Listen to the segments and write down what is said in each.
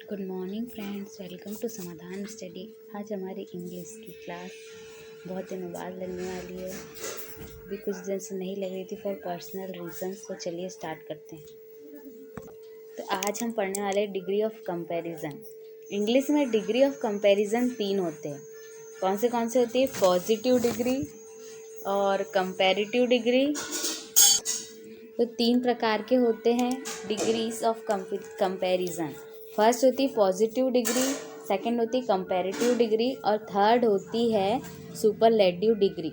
Good morning friends, welcome to Samadhan study. आज हमारी English की क्लास बहुत दिनों बाद लगने वाली है। भी कुछ दिन से नहीं लग रही थी फॉर पर्सनल रीजंस। तो चलिए स्टार्ट करते हैं। तो आज हम पढ़ने वाले हैं डिग्री ऑफ कंपैरिजन। इंग्लिश में डिग्री ऑफ कंपैरिजन 3 होते हैं। कौन से होती है? पॉजिटिव डिग्री और कंपैरेटिव डिग्री। तो 3 प्रकार के होते हैं डिग्रीज ऑफ कंपैरिजन। फर्स्ट होती है पॉजिटिव डिग्री, सेकंड होती है कंपैरेटिव डिग्री और थर्ड होती है सुपरलेटिव डिग्री।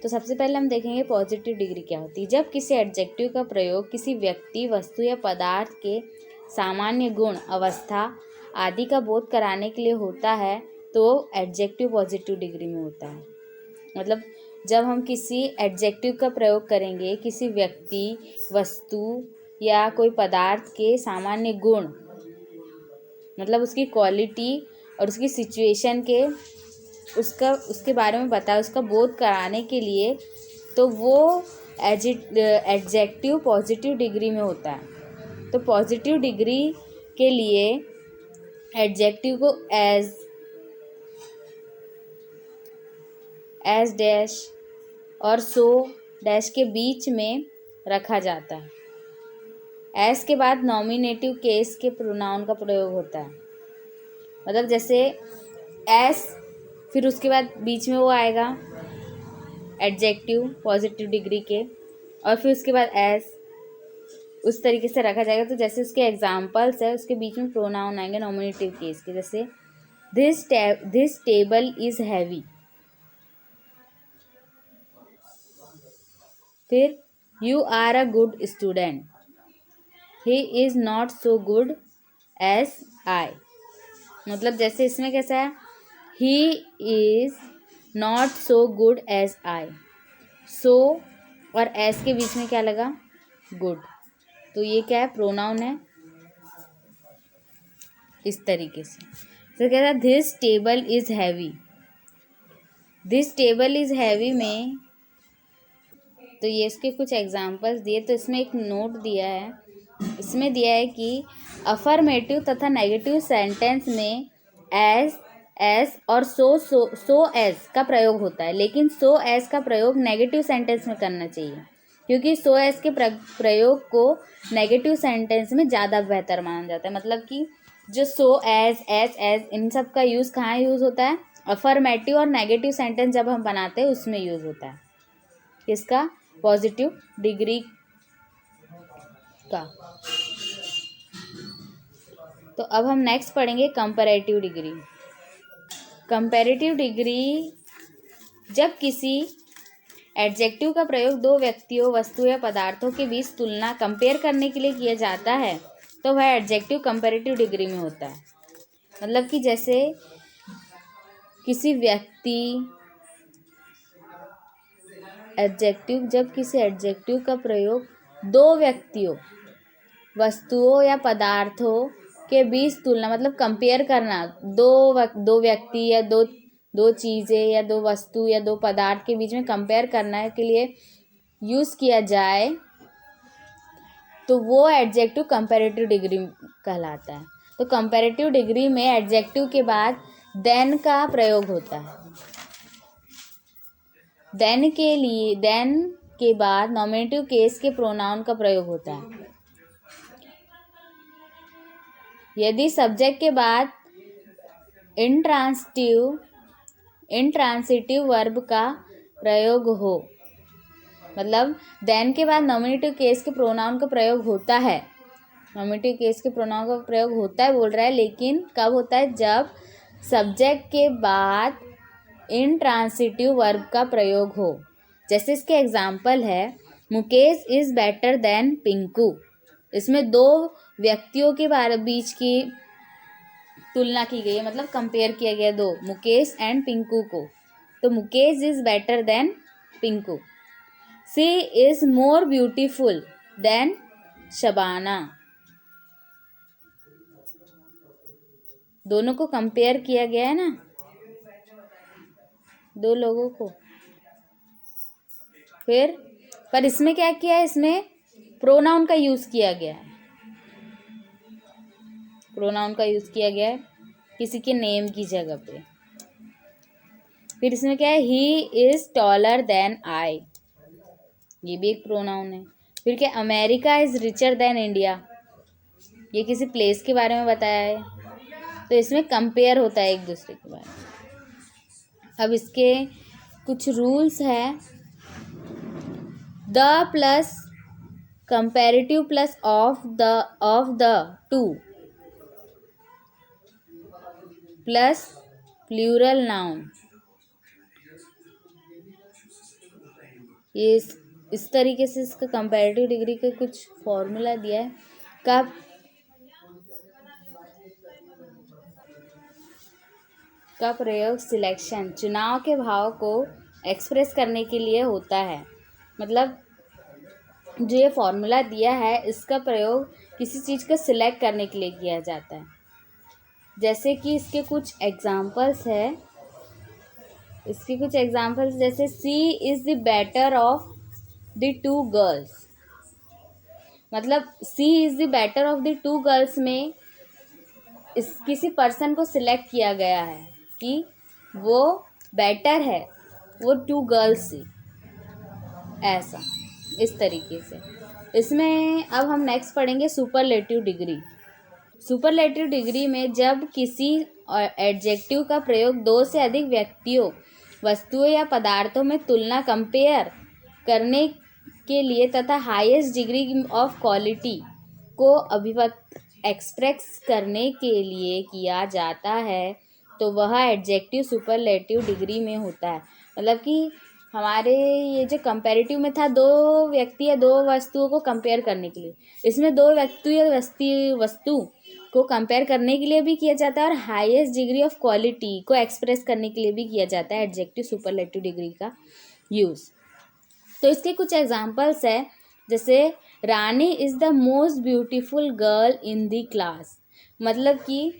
तो सबसे पहले हम देखेंगे पॉजिटिव डिग्री क्या होती है। जब किसी एडजेक्टिव का प्रयोग किसी व्यक्ति, वस्तु या पदार्थ के सामान्य गुण, अवस्था आदि का बोध कराने के लिए होता है तो एडजेक्टिव पॉजिटिव डिग्री में होता है। मतलब जब हम किसी एडजेक्टिव का प्रयोग करेंगे किसी व्यक्ति, वस्तु या कोई पदार्थ के सामान्य गुण, मतलब उसकी क्वालिटी और उसकी सिचुएशन के उसके बारे में बताया, उसका बोध कराने के लिए, तो वो एडजेक्टिव पॉजिटिव डिग्री में होता है। तो पॉजिटिव डिग्री के लिए एडजेक्टिव को एज डैश और सो डैश के बीच में रखा जाता है। एस के बाद नॉमिनेटिव केस के प्रोनाउन का प्रयोग होता है। मतलब जैसे एस, फिर उसके बाद बीच में वो आएगा एडजेक्टिव पॉजिटिव डिग्री के, और फिर उसके बाद एस, उस तरीके से रखा जाएगा। तो जैसे उसके एग्जाम्पल्स है, उसके बीच में प्रोनाउन आएंगे नॉमिनेटिव केस के। जैसे दिस टेबल इज हैवी। फिर you are a good student, he is not so good as I. मतलब जैसे इसमें कैसा है, he is not so good as I. So और एस के बीच में क्या लगा? गुड। तो ये क्या है? प्रोनाउन है। इस तरीके से तो कहता है this table is heavy. This table is heavy में तो ये इसके कुछ एग्जाम्पल्स दिए। तो इसमें एक नोट दिया है, इसमें दिया है कि अफर्मेटिव तथा नेगेटिव सेंटेंस में एस और सो एस का प्रयोग होता है, लेकिन सो एस का प्रयोग नेगेटिव सेंटेंस में करना चाहिए, क्योंकि सो एस के प्रयोग को नेगेटिव सेंटेंस में ज़्यादा बेहतर माना जाता है। मतलब कि जो सो एस इन सब का यूज़ कहाँ यूज़ होता है? अफर्मेटिव और नेगेटिव सेंटेंस जब हम बनाते हैं उसमें यूज़ होता है। इसका पॉजिटिव डिग्री का। तो अब हम नेक्स्ट पढ़ेंगे कंपैरेटिव डिग्री। कंपैरेटिव डिग्री जब किसी एडजेक्टिव का प्रयोग दो व्यक्तियों, वस्तु या पदार्थों के बीच तुलना, कंपेयर करने के लिए किया जाता है तो वह एडजेक्टिव कंपैरेटिव डिग्री में होता है। मतलब कि जैसे किसी व्यक्ति जब किसी एडजेक्टिव का प्रयोग दो व्यक्तियों, वस्तुओं या पदार्थों के बीच तुलना, मतलब कंपेयर करना, दो व्यक्ति या दो चीज़ें या दो वस्तु या दो पदार्थ के बीच में कंपेयर करने के लिए यूज़ किया जाए तो वो एडजेक्टिव कंपैरेटिव डिग्री कहलाता है। तो कंपैरेटिव डिग्री में एडजेक्टिव के बाद देन का प्रयोग होता है। देन के बाद नॉमिनेटिव केस के प्रोनाउन का प्रयोग होता है। यदि सब्जेक्ट के बाद इंट्रांसिटिव वर्ब का प्रयोग हो, मतलब देन के बाद नॉमिनेटिव केस के प्रोनाउन का प्रयोग होता है। नॉमिनेटिव केस के प्रोनाउन का प्रयोग होता है बोल रहा है, लेकिन कब होता है? जब सब्जेक्ट के बाद इंट्रांसिटिव वर्ब का प्रयोग हो। जैसे इसके एग्जाम्पल है, Mukesh is better than Pinku. इसमें दो व्यक्तियों के बीच की तुलना की गई है, मतलब कंपेयर किया गया दो, मुकेश एंड पिंकू को। तो Mukesh is better than Pinku. She is more beautiful then Shabana. दोनों को कंपेयर किया गया है ना, दो लोगों को। फिर पर इसमें क्या किया है? इसमें प्रोनाउन का यूज़ किया गया है। प्रोनाउन का यूज़ किया गया है किसी के नेम की जगह पे। फिर इसमें क्या है, he is taller than I, ये भी एक प्रोनाउन है। फिर क्या, America is richer than India, ये किसी प्लेस के बारे में बताया है, तो इसमें कंपेयर होता है एक दूसरे के बारे में। अब इसके कुछ रूल्स हैं। The plus comparative plus of the two plus plural noun, ये इस तरीके से इसका कंपैरेटिव डिग्री का कुछ फॉर्मूला दिया है। का प्रयोग सिलेक्शन, चुनाव के भाव को एक्सप्रेस करने के लिए होता है। मतलब जो ये फॉर्मूला दिया है इसका प्रयोग किसी चीज़ को सिलेक्ट करने के लिए किया जाता है। जैसे कि इसके कुछ एग्जांपल्स है, जैसे she is the better of the two girls, मतलब she is the better of the two girls में इस किसी पर्सन को सिलेक्ट किया गया है कि वो बेटर है वो टू गर्ल्स से, ऐसा इस तरीके से। इसमें अब हम नेक्स्ट पढ़ेंगे सुपरलेटिव डिग्री। सुपरलेटिव डिग्री में जब किसी एडजेक्टिव का प्रयोग दो से अधिक व्यक्तियों, वस्तुओं या पदार्थों में तुलना, कंपेयर करने के लिए तथा हाईएस्ट डिग्री ऑफ क्वालिटी को अभिव्यक्त एक्सप्रेस करने के लिए किया जाता है तो वह एडजेक्टिव सुपरलेटिव डिग्री में होता है। मतलब कि हमारे ये जो कंपैरेटिव में था, दो व्यक्ति या दो वस्तुओं को कंपेयर करने के लिए, इसमें दो व्यक्ति या वस्तु को कंपेयर करने के लिए भी किया जाता है और हाईएस्ट डिग्री ऑफ क्वालिटी को एक्सप्रेस करने के लिए भी किया जाता है एडजेक्टिव सुपरलेटिव डिग्री का यूज़। तो इसके कुछ एग्जांपल्स है, जैसे Rani is the most beautiful girl in the class. मतलब कि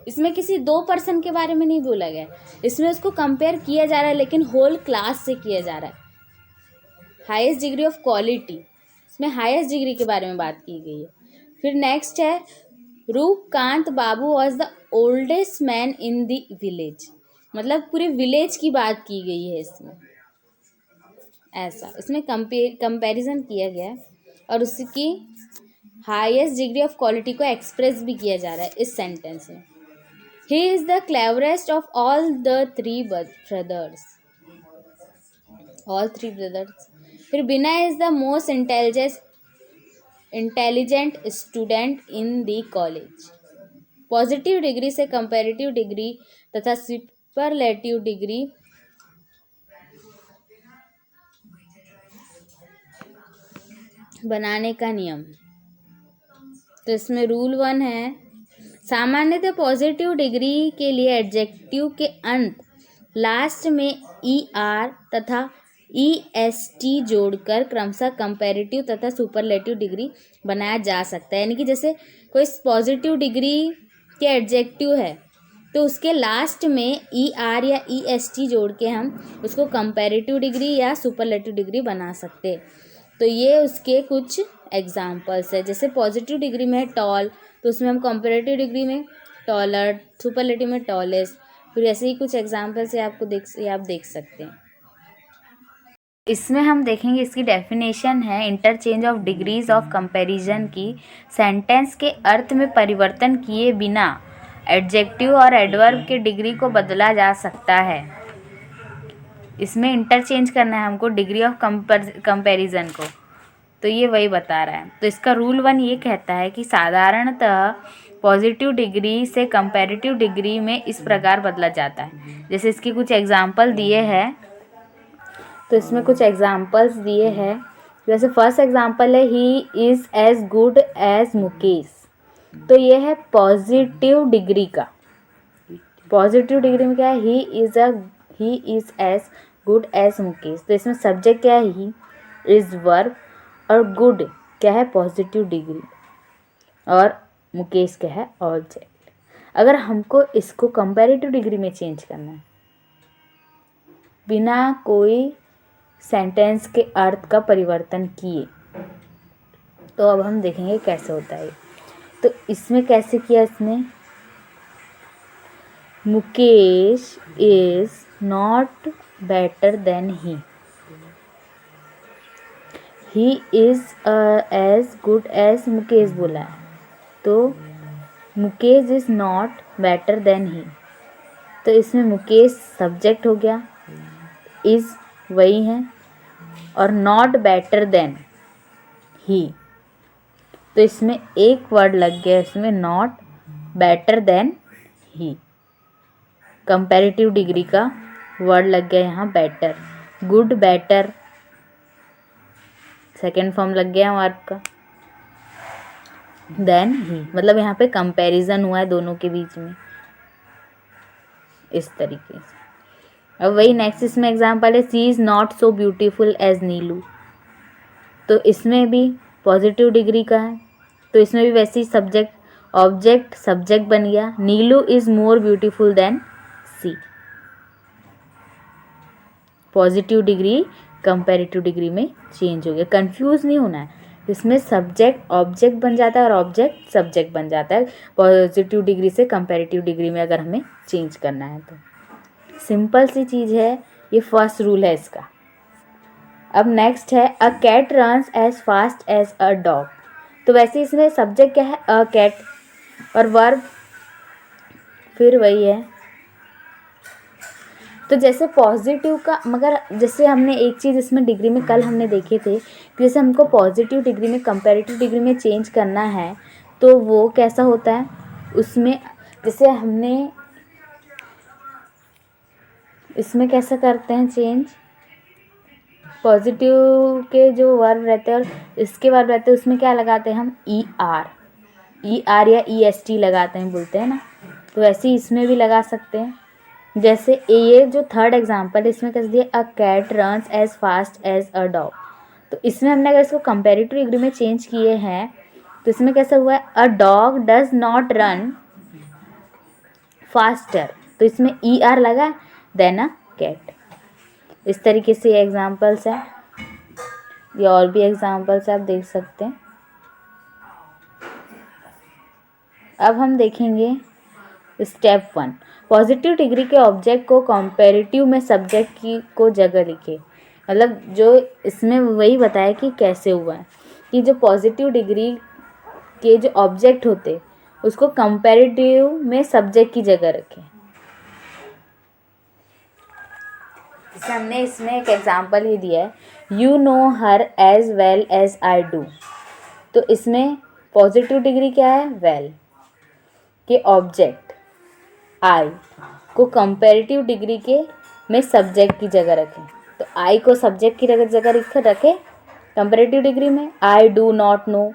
इसमें किसी दो पर्सन के बारे में नहीं बोला गया, इसमें उसको कंपेयर किया जा रहा है लेकिन होल क्लास से किया जा रहा है। हाईएस्ट डिग्री ऑफ क्वालिटी, इसमें हाईएस्ट डिग्री के बारे में बात की गई है। फिर नेक्स्ट है Roopkant Babu was the oldest man in the village, मतलब पूरे विलेज की बात की गई है इसमें, ऐसा इसमें कंपैरिजन किया गया है और उसकी हाईएस्ट डिग्री ऑफ क्वालिटी को एक्सप्रेस भी किया जा रहा है इस सेंटेंस में। He is the cleverest of all three brothers. फिर बिना is the most intelligent student in the college. Positive degree से कंपैरेटिव डिग्री तथा सुपरलेटिव डिग्री बनाने का नियम। तो इसमें रूल 1 है, सामान्यतः पॉजिटिव डिग्री के लिए एडजेक्टिव के अंत लास्ट में ER तथा EST जोड़कर क्रमशः कंपैरेटिव तथा सुपरलेटिव डिग्री बनाया जा सकता है। यानी कि जैसे कोई पॉजिटिव डिग्री के एडजेक्टिव है तो उसके लास्ट में ER या EST जोड़ के हम उसको कंपैरेटिव डिग्री या सुपरलेटिव डिग्री बना सकते हैं। तो ये उसके कुछ एग्जाम्पल्स है। जैसे पॉजिटिव डिग्री में है टॉल, तो उसमें हम कंपैरेटिव डिग्री में टॉलर, सुपरलेटिव में टॉलेस्ट। फिर ऐसे ही कुछ एग्जाम्पल्स है, आप देख सकते हैं। इसमें हम देखेंगे इसकी डेफिनेशन है, interchange of degrees of comparison की सेंटेंस के अर्थ में परिवर्तन किए बिना एडजेक्टिव और एडवर्ब के डिग्री को बदला जा सकता है। इसमें इंटरचेंज करना है हमको डिग्री ऑफ कंपैरिजन को, तो ये वही बता रहा है। तो इसका रूल 1 ये कहता है कि साधारणतः पॉजिटिव डिग्री से कंपैरेटिव डिग्री में इस प्रकार बदला जाता है। जैसे इसके कुछ एग्जाम्पल दिए हैं, तो इसमें कुछ एग्जाम्पल्स दिए हैं। जैसे फर्स्ट एग्जाम्पल है he is as good as Mukesh, तो ये है पॉजिटिव डिग्री का। पॉजिटिव डिग्री में क्या है, he is as good as Mukesh. तो इसमें सब्जेक्ट क्या है, ही इज़ वर्ब और गुड क्या है पॉजिटिव डिग्री और मुकेश क्या है ऑब्जेक्ट। अगर हमको इसको कंपैरेटिव डिग्री में चेंज करना है बिना कोई सेंटेंस के अर्थ का परिवर्तन किए, तो अब हम देखेंगे कैसे होता है। तो इसमें कैसे किया इसने, Mukesh is not better than he is as good as Mukesh बोला है, तो Mukesh is not better than he, तो इसमें मुकेश सब्जेक्ट हो गया, इज वही है, और नॉट बेटर देन ही, तो इसमें एक वर्ड लग गया इसमें, not better than he, comparative degree का वर्ड लग गया यहाँ better, good better second form लग गया वर्ब का, देन ही, मतलब यहाँ पे कंपैरिजन हुआ है दोनों के बीच में, इस तरीके से। अब वही नेक्स्ट इसमें एग्जांपल है, she is not so beautiful as Neelu, तो इसमें भी पॉजिटिव डिग्री का है, तो इसमें भी वैसे ही सब्जेक्ट ऑब्जेक्ट सब्जेक्ट बन गया, Neelu is more beautiful than she, positive degree comparative degree में चेंज हो गया। कंफ्यूज नहीं होना है, इसमें सब्जेक्ट ऑब्जेक्ट बन जाता है और ऑब्जेक्ट सब्जेक्ट बन जाता है, पॉजिटिव डिग्री से कंपैरेटिव डिग्री में अगर हमें चेंज करना है तो। सिंपल सी चीज़ है, ये फर्स्ट रूल है इसका। अब नेक्स्ट है, a cat runs as fast as a dog, तो वैसे इसमें सब्जेक्ट क्या है, अ कैट, और वर्ब फिर वही है। तो जैसे पॉजिटिव का, मगर जैसे हमने एक चीज़ इसमें डिग्री में कल हमने देखे थे कि जैसे हमको पॉजिटिव डिग्री में कंपैरेटिव डिग्री में चेंज करना है, तो वो कैसा होता है उसमें, जैसे हमने इसमें कैसा करते हैं चेंज, पॉजिटिव के जो वर्ब रहते हैं और इसके वर्ब रहते हैं उसमें क्या लगाते हैं हम, ई आर या ई एस टी लगाते हैं, बोलते हैं ना, तो वैसे ही इसमें भी लगा सकते हैं। जैसे ये जो थर्ड एग्जांपल है इसमें कैसे दिया, a cat runs as fast as a dog, तो इसमें हमने अगर इसको कंपैरेटिव डिग्री में चेंज किए हैं तो इसमें कैसा हुआ है, a dog does not run faster, तो इसमें ई आर लगा देन अ कैट। इस तरीके से ये एग्जांपल्स हैं, ये और भी एग्जांपल्स आप देख सकते हैं। अब हम देखेंगे स्टेप 1, पॉजिटिव डिग्री के ऑब्जेक्ट को कंपैरेटिव में सब्जेक्ट की को जगह लिखे, मतलब जो इसमें वही बताया कि कैसे हुआ है कि जो पॉजिटिव डिग्री के जो ऑब्जेक्ट होते उसको कंपैरेटिव में सब्जेक्ट की जगह रखें। जैसे हमने इसमें एक एग्जांपल ही दिया है, you know her as well as I do, तो इसमें पॉजिटिव डिग्री क्या है, वेल के ऑब्जेक्ट आई को कंपैरेटिव डिग्री के में सब्जेक्ट की जगह रखें, तो आई को सब्जेक्ट की जगह रखें कंपैरेटिव डिग्री में, आई डू नॉट नो,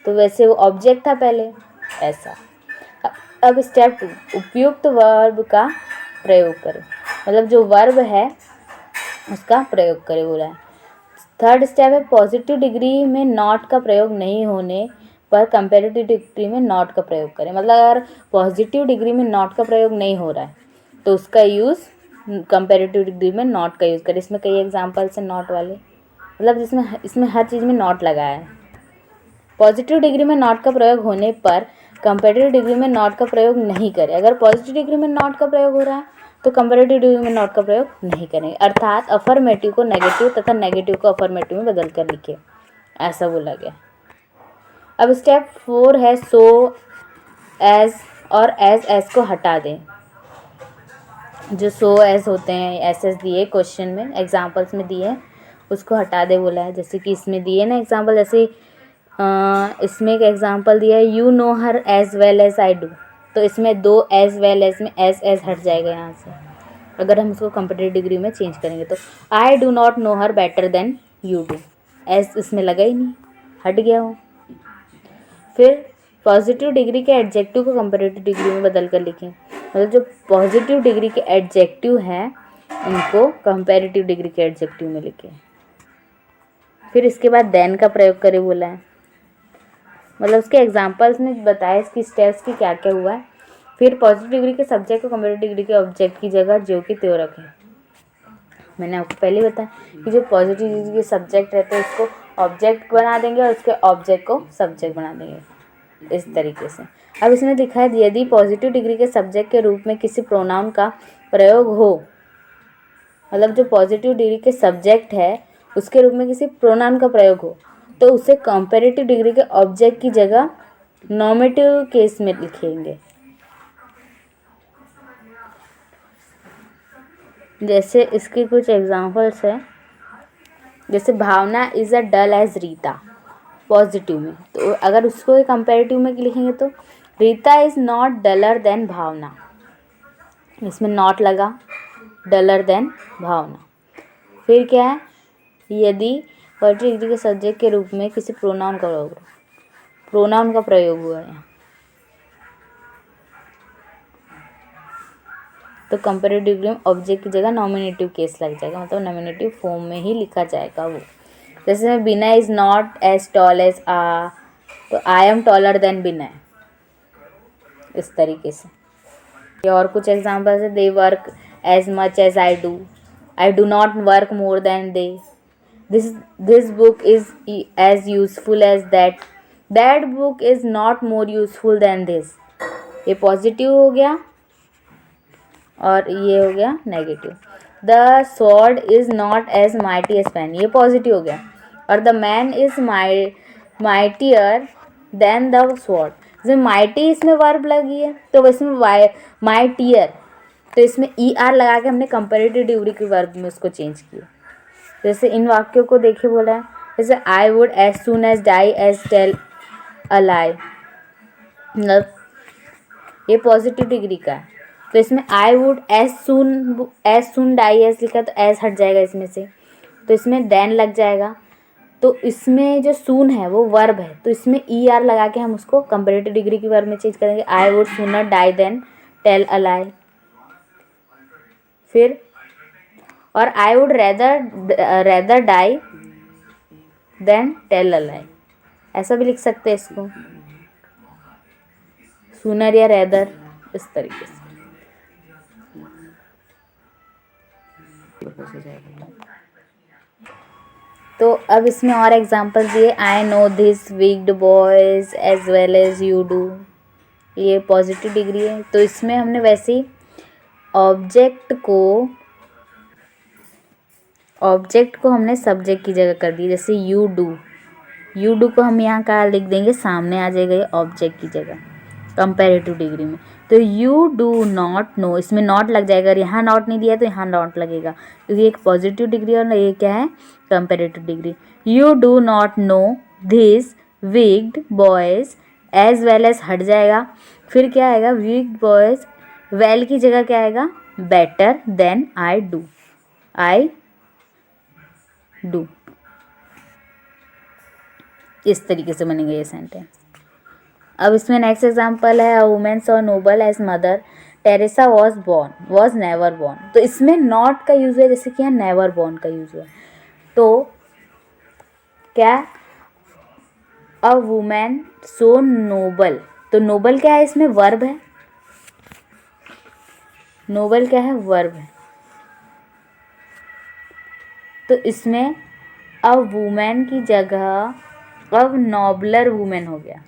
तो वैसे वो ऑब्जेक्ट था पहले, ऐसा। अब स्टेप 2, उपयुक्त वर्ब का प्रयोग करें, मतलब जो वर्ब है उसका प्रयोग करें बोला है। थर्ड स्टेप है, पॉजिटिव डिग्री में नॉट का प्रयोग नहीं होने पर कंपैरेटिव डिग्री में नॉट का प्रयोग करें, मतलब अगर पॉजिटिव डिग्री में नॉट का प्रयोग नहीं हो रहा है तो उसका यूज़ कंपैरेटिव डिग्री में नॉट का यूज़ करें। इसमें कई एग्जांपल्स हैं नॉट वाले, मतलब जिसमें इसमें हर चीज़ में नॉट लगाया है। पॉजिटिव डिग्री में नॉट का प्रयोग होने पर कंपैरेटिव डिग्री में नॉट का प्रयोग नहीं करें, अगर पॉजिटिव डिग्री में नॉट का प्रयोग हो रहा है तो कंपैरेटिव डिग्री में नॉट का प्रयोग नहीं करेंगे, अर्थात अफर्मेटिव को नेगेटिव तथा नेगेटिव को अफर्मेटिव में बदल कर लिखे, ऐसा बोला गया। अब स्टेप 4 है, सो एज और एज को हटा दें, जो सो एज होते हैं एस दिए क्वेश्चन में एग्जांपल्स में दिए हैं उसको हटा दे बोला है। जैसे कि इसमें दिए ना एग्जांपल, जैसे इसमें एक एग्जांपल दिया है, you know her as well as I do, तो इसमें दो एज वेल एज में एज हट जाएगा यहाँ से, अगर हम इसको कंपैरेटिव डिग्री में चेंज करेंगे तो I do not know her better than you do, as इसमें लगा ही नहीं, हट गया हो। फिर पॉजिटिव डिग्री के एडजेक्टिव को कंपैरेटिव डिग्री में बदल कर लिखें, मतलब जो पॉजिटिव डिग्री के एडजेक्टिव हैं उनको कंपैरेटिव डिग्री के एडजेक्टिव में लिखें। फिर इसके बाद देन का प्रयोग करें बोला है, मतलब उसके एग्जांपल्स में बताया इसकी स्टेप्स की क्या क्या हुआ है। फिर पॉजिटिव डिग्री के सब्जेक्ट को कंपैरेटिव डिग्री के ऑब्जेक्ट की जगह जो कि त्यों रखें। मैंने आपको पहले बताया कि जो पॉजिटिव डिग्री के सब्जेक्ट रहते हैं उसको ऑब्जेक्ट बना देंगे और उसके ऑब्जेक्ट को सब्जेक्ट बना देंगे। इस तरीके से। अब इसमें लिखा है यदि पॉजिटिव डिग्री के सब्जेक्ट के रूप में किसी प्रोनाउन का प्रयोग हो, मतलब जो पॉजिटिव डिग्री के सब्जेक्ट है उसके रूप में किसी प्रोनाउन का प्रयोग हो तो उसे कंपैरेटिव डिग्री के ऑब्जेक्ट की जगह नॉमिनेटिव केस में लिखेंगे। जैसे इसके कुछ एग्जांपल्स है, जैसे Bhavna is a dull as Rita positive में, तो अगर उसको कंपैरेटिव में लिखेंगे तो Rita is not duller than Bhavna, इसमें नॉट लगा, डलर देन भावना। फिर क्या है, यदि पॉजिटिव डिग्री के सब्जेक्ट के रूप में किसी प्रोनाउन का प्रयोग हुआ है तो कंपैरेटिव डिग्री में ऑब्जेक्ट की जगह नॉमिनेटिव केस लग जाएगा, मतलब नॉमिनेटिव फॉर्म में ही लिखा जाएगा वो। जैसे Bina is not as tall as आ, तो आई एम टॉलर देन बिना, इस तरीके से। और कुछ एग्जाम्पल्स है, they work as much as I do not work more than they, this book is as useful as that book is not more useful than this. ये पॉजिटिव हो गया और ये हो गया negative. The sword is not as mighty as pen, ये पॉजिटिव हो गया। और the man is mightier than the sword, जैसे माइटी इसमें वर्ब लगी है तो इसमें माइटियर, तो इसमें ई आर लगा के हमने कंपैरेटिव डिग्री के वर्ब में उसको चेंज किया। जैसे इन वाक्यों को देखिए बोला है, जैसे I would as soon as die as tell a lie, मतलब ये पॉजिटिव डिग्री का है, तो इसमें I would as soon die as लिखा तो एज हट जाएगा इसमें से, तो इसमें देन लग जाएगा। तो इसमें जो सून है वो वर्ब है, तो इसमें ई आर लगा के हम उसको कंपैरेटिव डिग्री की वर्ब में चेंज करेंगे, I would sooner die than tell a lie. फिर और I would rather die than tell a lie, ऐसा भी लिख सकते हैं इसको, सूनर या रेदर, इस तरीके से। तो अब इसमें और एग्जांपल दिए, I know this wicked boys as well as you do, ये पॉजिटिव डिग्री है, तो इसमें हमने वैसे ही ऑब्जेक्ट को हमने सब्जेक्ट की जगह कर दी, जैसे यू डू को हम यहाँ कहाँ लिख देंगे, सामने आ जाएगा ये ऑब्जेक्ट की जगह कंपैरेटिव डिग्री में। तो यू डू नॉट नो, इसमें नॉट लग जाएगा, और यहाँ नॉट नहीं दिया तो यहाँ नॉट लगेगा, क्योंकि एक पॉजिटिव डिग्री और ये क्या है, comparative degree. You do not know this wicked boys as well as हट जाएगा, फिर क्या आएगा, विक्ड बॉयज, वेल की जगह क्या आएगा, बेटर देन आई डू, इस तरीके से बनेंगे ये सेंटेंस। अब इसमें नेक्स्ट एग्जांपल है, a women so noble as Mother Teresa was never born, तो इसमें नॉट का यूज है, जैसे कि यहाँ नेवर बॉर्न का यूज है। तो क्या, अ वुमेन सो नोबल, तो नोबल क्या है, इसमें वर्ब है, नोबल क्या है, वर्ब है, तो इसमें अ वुमेन की जगह अब नॉबलर वुमेन हो गया,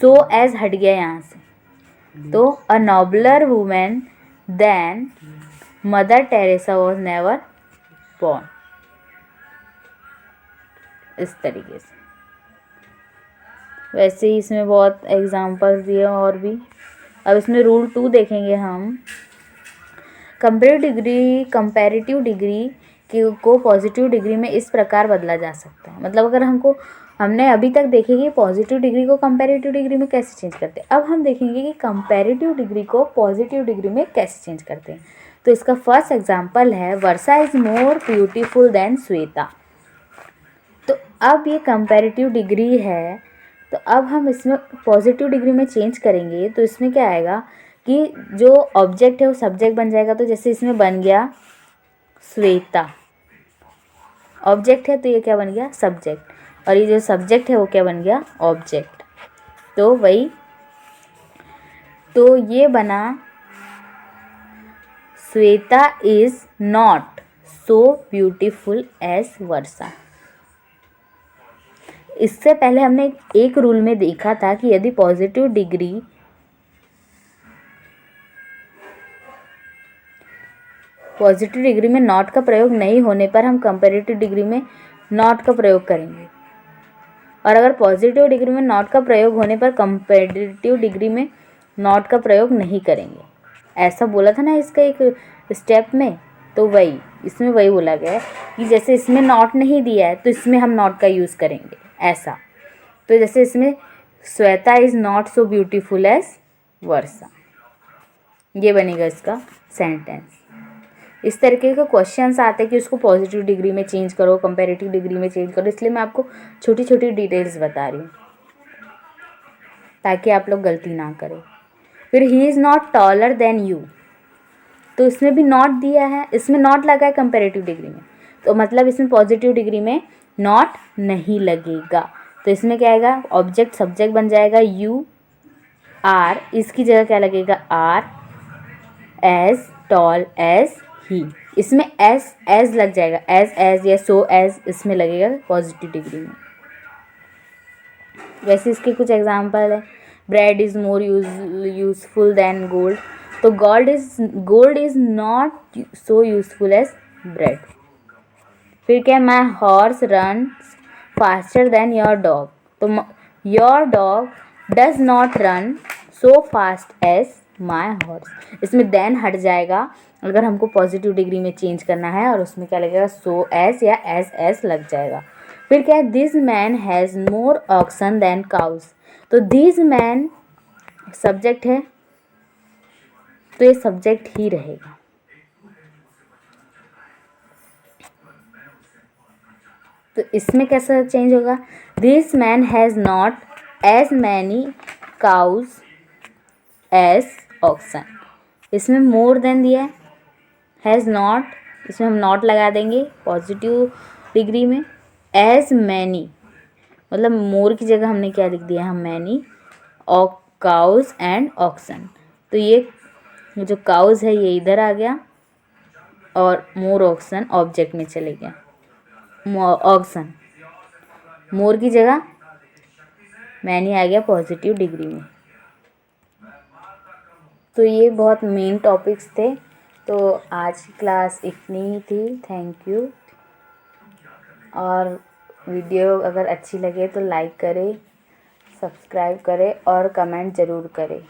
सो एज हट गया यहाँ से, तो a nobler women than Mother Teresa was never born, इस तरीके से। वैसे ही इसमें बहुत एग्जांपल्स दिए और भी। अब इसमें रूल 2 देखेंगे हम, कंपैरेटिव डिग्री को पॉजिटिव डिग्री में इस प्रकार बदला जा सकता है, मतलब अगर हमने अभी तक देखे कि पॉजिटिव डिग्री को कंपैरेटिव डिग्री में कैसे चेंज करते हैं, अब हम देखेंगे कि कंपैरेटिव डिग्री को पॉजिटिव डिग्री में कैसे चेंज करते हैं। तो इसका फर्स्ट एग्जांपल है, Varsha is more beautiful than Shweta, तो अब ये कंपैरेटिव डिग्री है, तो अब हम इसमें पॉजिटिव डिग्री में चेंज करेंगे, तो इसमें क्या आएगा कि जो ऑब्जेक्ट है वो सब्जेक्ट बन जाएगा, तो जैसे इसमें बन गया श्वेता, ऑब्जेक्ट है तो ये क्या बन गया, सब्जेक्ट, और ये जो सब्जेक्ट है वो क्या बन गया, ऑब्जेक्ट, तो वही, तो ये बना Shweta is not so beautiful as Varsha, इससे पहले हमने एक रूल में देखा था कि यदि पॉजिटिव डिग्री में नॉट का प्रयोग नहीं होने पर हम कंपैरेटिव डिग्री में नॉट का प्रयोग करेंगे, और अगर पॉजिटिव डिग्री में नॉट का प्रयोग होने पर कंपैरेटिव डिग्री में नॉट का प्रयोग नहीं करेंगे। ऐसा बोला था ना इसका एक स्टेप में, तो वही इसमें वही बोला गया है कि जैसे इसमें नॉट नहीं दिया है तो इसमें हम नॉट का यूज़ करेंगे ऐसा। तो जैसे इसमें Shweta is not so beautiful as Varsha, ये बनेगा इसका सेंटेंस। इस तरीके के क्वेश्चंस आते हैं कि उसको पॉजिटिव डिग्री में चेंज करो, कंपैरेटिव डिग्री में चेंज करो, इसलिए मैं आपको छोटी छोटी डिटेल्स बता रही हूँ ताकि आप लोग गलती ना करें। फिर ही is not taller than you, तो इसमें भी नॉट दिया है, इसमें नॉट लगा है कंपैरेटिव डिग्री में, तो मतलब इसमें पॉजिटिव डिग्री में नॉट नहीं लगेगा। तो इसमें क्या आएगा, ऑब्जेक्ट सब्जेक्ट बन जाएगा यू आर, इसकी जगह क्या लगेगा are, as tall as he, इसमें एज लग जाएगा, एज या सो एज इसमें लगेगा पॉजिटिव डिग्री में। वैसे इसके कुछ एग्जांपल है, bread is more useful than gold, तो gold is not so useful as bread. फिर क्या, my horse run faster than your dog, तो your dog does not run so fast as my horse, इसमें than हट जाएगा अगर हमको positive degree में चेंज करना है, और उसमें क्या लगेगा सो एज या एज लग जाएगा। फिर क्या है, this man has more oxen than cows, तो दिस मैन सब्जेक्ट है तो ये सब्जेक्ट ही रहेगा। तो इसमें कैसा चेंज होगा, this man has not as many cows as oxen, इसमें मोर देन दिया है, हैज़ नॉट, इसमें हम नॉट लगा देंगे पॉजिटिव डिग्री में, एज मैनी मतलब मोर की जगह हमने क्या लिख दिया, हम मैनी काउज एंड ऑक्सन, तो ये जो काउज है ये इधर आ गया और मोर ऑक्सन ऑब्जेक्ट में चले गया, ऑक्सन मोर की जगह मैनी आ गया पॉजिटिव डिग्री में। तो ये बहुत मेन टॉपिक्स थे, तो आज की क्लास इतनी ही थी। थैंक यू, और वीडियो अगर अच्छी लगे तो लाइक करें, सब्सक्राइब करें और कमेंट ज़रूर करें।